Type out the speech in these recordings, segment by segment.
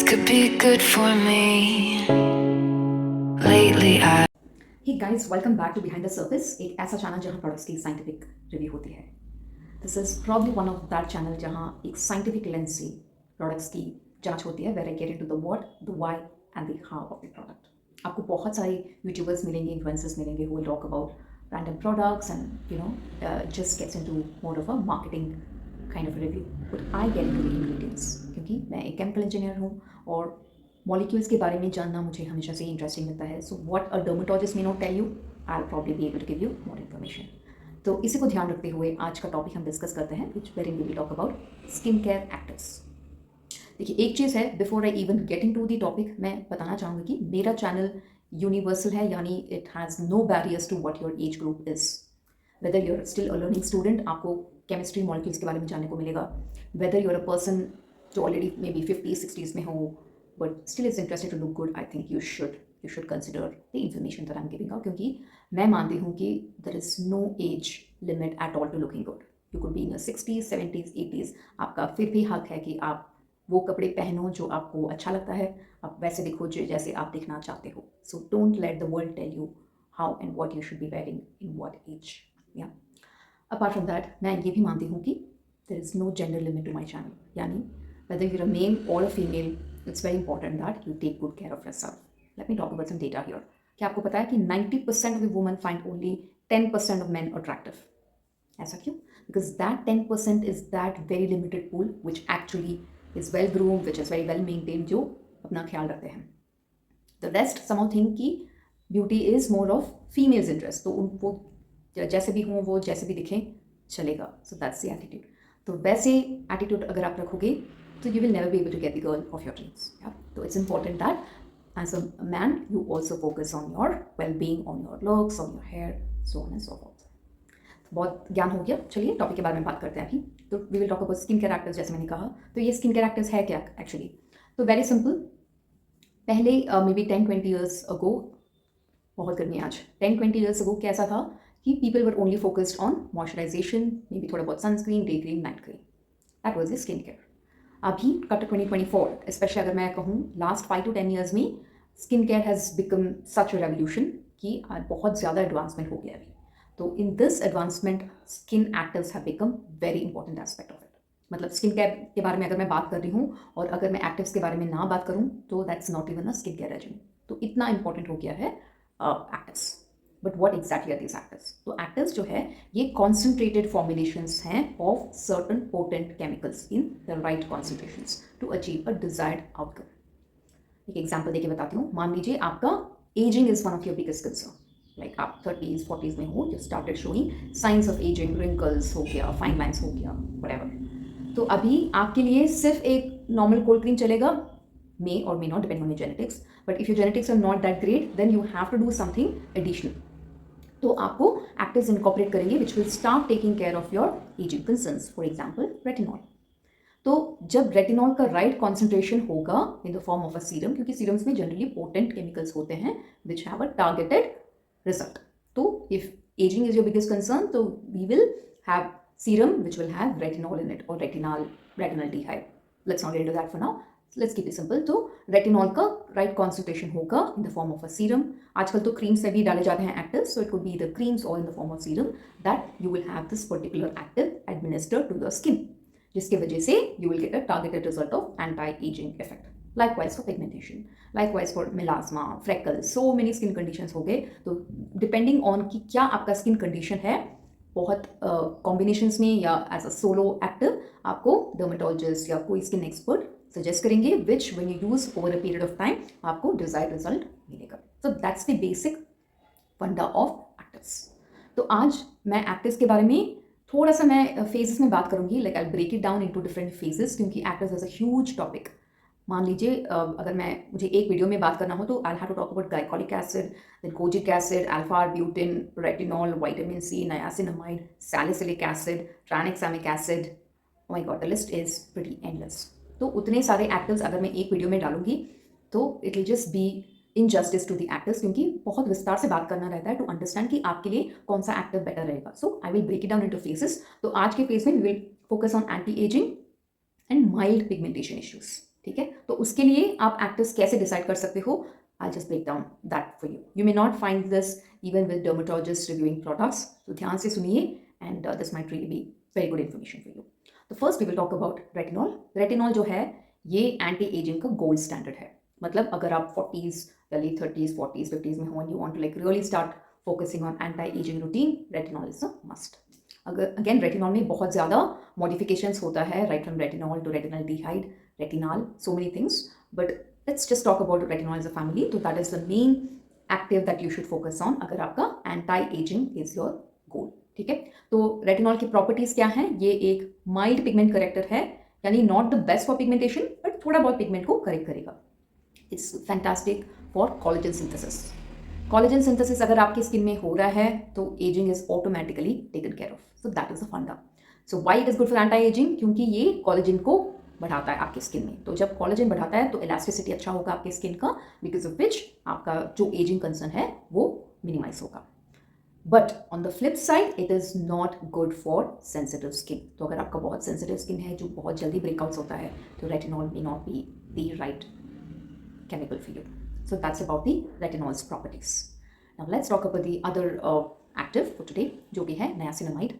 could be good for me. Lately, I Hey guys, welcome back to Behind the Surface, एक ऐसा channel जहां products की scientific review होती है. This is probably one of that channel जहां एक scientific lens से products की जांच होती है, where I get into the what, the why and the how of the product. आपको बहुत सारे यूट्यूबर्स मिलेंगे, इन्फ्लुएंसर्स मिलेंगे who will talk about random products and just gets into more of a marketing kind of review. But I get into the ingredients क्योंकि मैं एक chemical engineer हूँ और मॉलिक्यूल्स के बारे में जानना मुझे हमेशा से इंटरेस्टिंग लगता है. So what a dermatologist may not tell you, I will probably be able to give you more information. तो इसी को ध्यान रखते हुए आज का टॉपिक हम डिस्कस करते हैं, which wherein we will talk about skin care actives. देखिए, एक चीज़ है, before I even get into the topic मैं बताना चाहूँगी कि मेरा चैनल यूनिवर्सल है, यानी it has no barriers to what your age group is. Whether you're still a learning student, आपको केमिस्ट्री मॉलिक्यूल्स के बारे में जानने को मिलेगा. वेदर यूर अ पर्सन जो already may be 50s 60s में हो but still is interested to look good, I think you should consider the information that I'm giving out, क्योंकि मैं मानती हूँ कि there is no age limit at all to looking good. You could be in your 60s 70s 80s, आपका फिर भी हक है कि आप वो कपड़े पहनो जो आपको अच्छा लगता है, आप वैसे दिखो जैसे आप दिखना चाहते हो. So don't let the world tell you how and what you should be wearing in what age. Yeah. Apart from that, मैं ये भी मानती हूँ कि there is no gender limit to my channel, यानी whether you're a male or a female, it's very important that you take good care of yourself. Let me talk about some data here. क्या आपको पता है कि 90% of the women find only 10% of men attractive? ऐसा क्यों? Because that 10% is that very limited pool which actually is well groomed, which is very well maintained, जो अपना ख्याल रखते हैं. The rest somehow think कि beauty is more of females interest, तो उनको जैसे भी हों, वो जैसे भी दिखें चलेगा. So that's the attitude. तो वैसे attitude अगर आप रखोगे so you will never be able to get the girl of your dreams. Yeah? So it's important that as a man you also focus on your well-being, on your looks, on your hair, so on and so forth. तो बहुत ज्ञान हो गया, चलिए topic के बारे में बात करते हैं अभी. तो we will talk about skin care actives. जैसे मैंने कहा, तो ये स्किन केयर एक्टिव्स है क्या एक्चुअली? तो वेरी सिंपल. पहले मे बी 10-20 ईयर्स अगो, बहुत गर्मी आज, 10-20 ईयर्स अगो कैसा था कि people were only focused on moisturisation, may be थोड़ा बहुत sunscreen, day cream, night cream. That was the skin care. अभी कट 2024, स्पेशली अगर मैं कहूँ लास्ट 5 to 10 ईयर्स में, skin care has become such a revolution कि बहुत ज़्यादा एडवांसमेंट हो गया अभी. तो in this advancement skin actives have become very important aspect of it. मतलब स्किन केयर के बारे में अगर मैं बात कर रही हूँ और अगर मैं एक्टिव्स के बारे में ना बात करूँ तो that's not even a skin care regime. तो इतना इंपॉर्टेंट हो गया है actives. But what exactly are these actives? तो एक्टिव्स जो है ये कॉन्सेंट्रेटेड फॉर्मुलेशंस हैं of certain potent chemicals in the right concentrations to achieve a desired outcome. एक एग्जाम्पल देके बताती हूँ. मान लीजिए आपका ageing is one of your biggest concern. Like आप 30s 40s में हो, you started showing science of ageing, wrinkles हो गया, फाइन लाइन्स हो गया, व्हाटएवर. तो अभी आपके लिए सिर्फ एक नॉर्मल कोल्ड क्रीम चलेगा, may or may not depend on your genetics, but if your genetics are not that great then you have to do something additional. तो आपको एक्टिव्स इनकॉर्पोरेट करेंगे which will start taking care of your ageing concerns. For example retinol. तो जब retinol का right concentration होगा in the form of a serum, क्योंकि serums में generally potent chemicals होते हैं which have a targeted result. तो if ageing is your biggest concern, तो we will have serum which will have retinol in it और retinaldehyde. Let's not get into that for now. Let's keep it simple. तो retinol का right concentration होगा in the form of a serum. आजकल तो creams में भी डाले जाते हैं actives, so it could be the creams और in the form of serum that you will have this particular active administered to your skin, जिसकी वजह से you will get a targeted result of anti ageing effect. Likewise for pigmentation, likewise for melasma, freckles, so many skin conditions हो गए. तो depending on कि क्या आपका skin condition है, बहुत कॉम्बिनेशंस में या एज अ सोलो एक्टिव आपको डर्मेटोलॉजिस्ट या कोई स्किन एक्सपर्ट सजेस्ट करेंगे विच when you use over a period of time आपको डिजायर्ड रिजल्ट मिलेगा. सो दैट्स द बेसिक फंडा ऑफ एक्टिव्स. तो आज मैं एक्टिव्स के बारे में थोड़ा सा मैं फेजेस में बात करूंगी. Like I break it down into different phases, क्योंकि actives is a huge topic. मान लीजिए अगर मुझे एक वीडियो में बात करना हो तो I have to talk about glycolic acid, then kojic acid, alpha arbutin, retinol, vitamin C, niacinamide, salicylic acid, tranexamic acid. Oh my God, the list is pretty endless. तो उतने सारे एक्टिव्स अगर मैं एक वीडियो में डालूंगी तो it will just be injustice to the actives, क्योंकि बहुत विस्तार से बात करना रहता है टू अंडरस्टैंड कि आपके लिए कौन सा एक्टिव बेटर रहेगा. So I will break it down into phases. तो आज के फेज में we will focus on anti ageing and mild pigmentation issues. ठीक है, तो उसके लिए आप एक्टिव्स कैसे डिसाइड कर सकते हो, I just break down that for you. You may not find this even with dermatologist reviewing products, तो ध्यान से सुनिए and this might really be very good information for you. तो first we will talk about retinol. Retinol जो है ये anti ageing का gold standard है. मतलब अगर आप 40s या लेट 30s 40s 50s में हो and you want to like really start focusing on anti ageing routine, retinol is a must. अगर अगेन रेटिनॉल में बहुत ज़्यादा मॉडिफिकेशंस होता है, right from retinol to retinaldehyde, retinol, so many things, but let's just talk about retinol as a family. तो that is the main active that you should focus on अगर आपका anti ageing is your goal. ठीक है, तो retinol की properties क्या हैं? ये एक माइल्ड पिगमेंट करेक्टर है, यानी not the best for pigmentation but थोड़ा बहुत पिगमेंट को करेक्ट करेगा. It's fantastic for collagen synthesis. Collagen synthesis अगर आपकी स्किन में हो रहा है तो ageing is automatically taken care of. So that is the funda. So why it is good for anti ageing? क्योंकि ये कोलेजन को बढ़ाता है आपकी स्किन में. तो जब कोलेजन बढ़ाता है तो इलास्टिसिटी अच्छा होगा आपके स्किन का, बिकॉज ऑफ विच आपका जो एजिंग कंसर्न है वो मिनिमाइज होगा. But on the flip side it is not good for sensitive skin. तो अगर आपका बहुत सेंसिटिव स्किन है जो बहुत जल्दी ब्रेकआउट्स होता है तो retinol may not be the right chemical for you. So that's about the retinol's properties. Now let's talk about the other active for today, जो कि है niacinamide.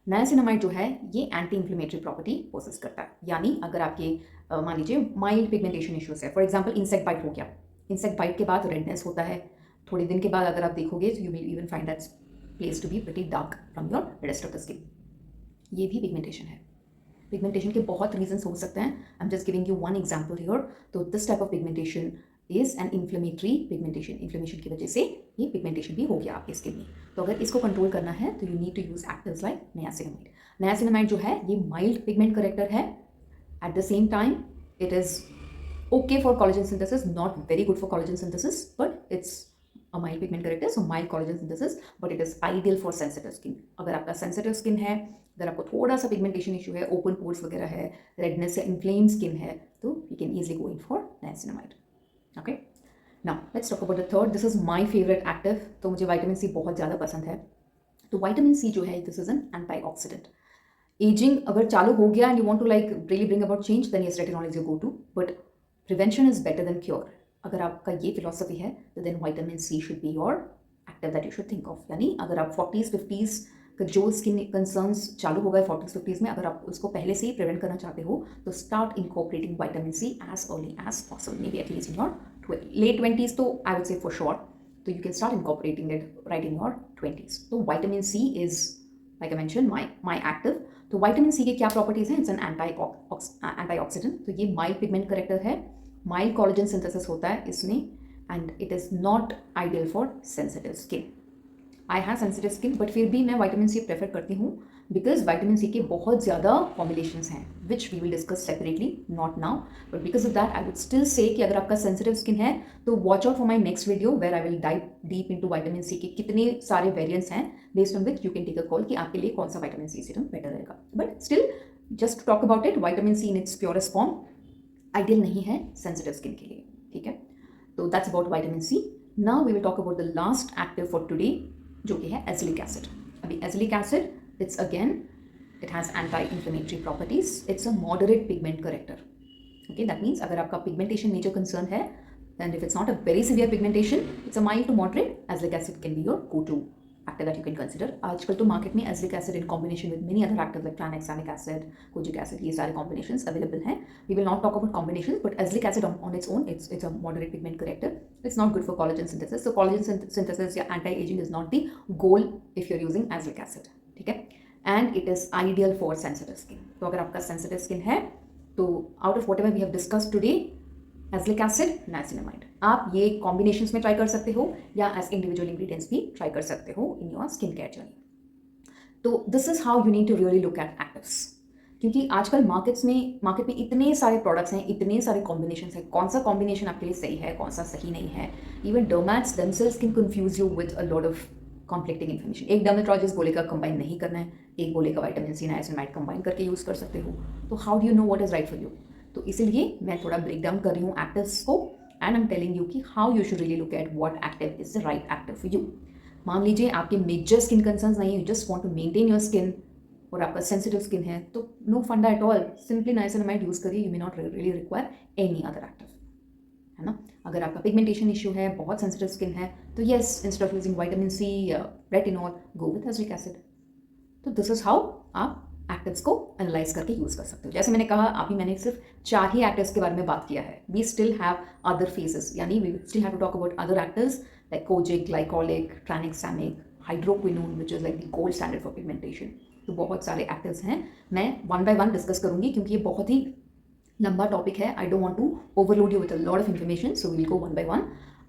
niacinamide जो है ये एंटी इन्फ्लेमेटरी प्रॉपर्टी पोसेस करता है. यानी अगर आपके मान लीजिए माइल्ड पिगमेंटेशन इश्यूज है, फॉर एग्जांपल इंसेक्ट बाइट हो गया, इंसेक्ट बाइट के बाद रेडनेस होता है, थोड़े दिन के बाद अगर आप देखोगे तो you will even find that place to be pretty dark from your rest of the skin. ये भी पिगमेंटेशन है. पिगमेंटेशन के बहुत रीजंस हो सकते हैं. I am just giving you one example here. तो this type of pigmentation is an inflammatory pigmentation. Inflammation की वजह से ये पिगमेंटेशन भी हो गया आपके स्किन में. तो अगर इसको कंट्रोल करना है तो you need to use actives like niacinamide. Niacinamide जो है ये माइल्ड पिगमेंट करेक्टर है. At the same time it is okay for collagen synthesis, not very good for collagen synthesis, but it's a mild pigment corrector, so mild collagen synthesis, but it is ideal for sensitive skin. अगर आपका sensitive skin है, अगर आपको थोड़ा सा pigmentation issue है, open pores वगैरह है, redness या inflamed skin है, तो you can easily go in for niacinamide. Okay? Now let's talk about the third. This is my favorite active. तो मुझे vitamin C बहुत ज़्यादा पसंद है. तो vitamin C जो है, this is an antioxidant. Aging अगर चालू हो गया and you want to like really bring about change, then yes, retinol is your go-to. But prevention is better than cure. अगर आपका ये फिलॉसफी है तो then vitamin C should be your active that you should think of. यानी अगर आप 40s 50s का जो स्किन कंसर्न्स चालू हो गए 40s 50s में, अगर आप उसको पहले से ही प्रिवेंट करना चाहते हो तो start incorporating vitamin C as early as possible. Maybe at least in your late 20s, तो I would say for sure. तो you can start incorporating it right in your 20s. तो vitamin C is like I mention my active. तो vitamin C के क्या properties हैं? It's an antioxidant. तो ये mild pigment corrector है, mild collagen synthesis होता है इसमें, and it is not ideal for sensitive skin. I have sensitive skin but फिर भी मैं विटामिन सी प्रेफर करती हूँ बिकॉज विटामिन सी के बहुत ज़्यादा फॉर्मुलेशंस हैं which we will discuss separately, not now. But because of that I would still say कि अगर आपका सेंसिटिव स्किन है तो watch out for my next video where I will dive deep into vitamin C के कितने सारे variants हैं, based on which you can take a call कि आपके लिए कौन सा विटामिन सी सीरम बेटर रहेगा. But still just talk about it, vitamin C in its purest form ideal नहीं है सेंसिटिव स्किन के लिए. ठीक है, तो that's about vitamin C. Now we will talk about the last active for today जो कि है एजिलिक एसिड. अभी azelaic acid it's again it has anti inflammatory properties. It's a moderate pigment corrector. Okay, that means अगर आपका pigmentation major concern है and if it's not a very severe pigmentation, it's a mild to moderate, azelaic acid can be your go to active that you can consider. आजकल तो market में azelaic acid in combination with many other active like tranexamic acid, kojic acid, ये सारे combinations available हैं. We will not talk about combinations, but azelaic acid on its own it's a moderate pigment corrector. It's not good for collagen synthesis. So collagen synthesis या anti ageing is not the goal if you are using azelaic acid. ठीक है, and it is ideal for sensitive skin. तो अगर आपका sensitive skin है तो out of whatever we have discussed today, azelaic acid, niacinamide, आप ये combinations में ट्राई कर सकते हो या एज इंडिविजुअल इंग्रेडिएंट्स भी ट्राई कर सकते हो in your skin care journey. तो this is how you need to really look at actives. क्योंकि आजकल मार्केट में इतने सारे प्रोडक्ट्स हैं, इतने सारे कॉम्बिनेशंस हैं, कौन सा कॉम्बिनेशन आपके लिए सही है, कौन सा सही नहीं है. Even derms themselves can confuse you with a lot of conflicting information. एक डर्मेटोलॉजिस्ट बोलेगा कंबाइन नहीं करना है, एक बोलेगा विटामिन सी नाइसिनामाइड कंबाइन करके यूज़ कर सकते हो. तो how do you know what is right for you? तो इसीलिए मैं थोड़ा ब्रेक डाउन कर रही हूँ एक्टिव्स को, and I am telling you कि how you should really look at what active is the right active for you. मान लीजिए आपके मेजर स्किन कंसर्न्स नहीं है, you just want to maintain your skin, और आपका सेंसिटिव स्किन है तो no funda at all, simply niacinamide use करिए, you may not really require any other active, है ना। अगर आपका पिगमेंटेशन इशू है, बहुत सेंसिटिव स्किन है, तो yes, instead of using vitamin C या retinol, go with azelaic acid. तो दिस इज हाउ आप एक्टिव्स को एनालाइज करके यूज़ कर सकते हो। जैसे मैंने कहा, अभी मैंने सिर्फ 4 ही एक्टिव्स के बारे में बात किया है। We still have other phases, यानी we still have to talk about other actives like kojic, glycolic, tranexamic, hydroquinone which is like the gold standard for pigmentation. तो बहुत सारे एक्टिव्स हैं, मैं वन बाय वन डिस्कस करूंगी क्योंकि ये बहुत ही लंबा टॉपिक है। I don't want to overload you with a lot of information, so we will go one by one.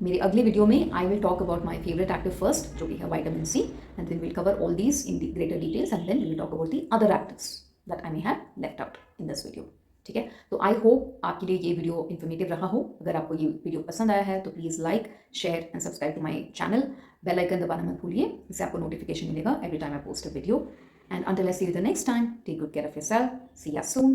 मेरे अगले वीडियो में I will talk about my favourite active first, जो कि है vitamin C, and then will cover all these in the greater details, and then we will talk about the other actives that I may have left out in this video. ठीक है, तो I hope आपके लिए ये video informative रहा हो। अगर आपको ये वीडियो पसंद आया है तो please like, share and subscribe to my channel. Bell icon दबाना मत भूलिए, इससे आपको नोटिफिकेशन मिलेगा every time I post a video. And until I see you the next time, take good care of yourself. See you soon.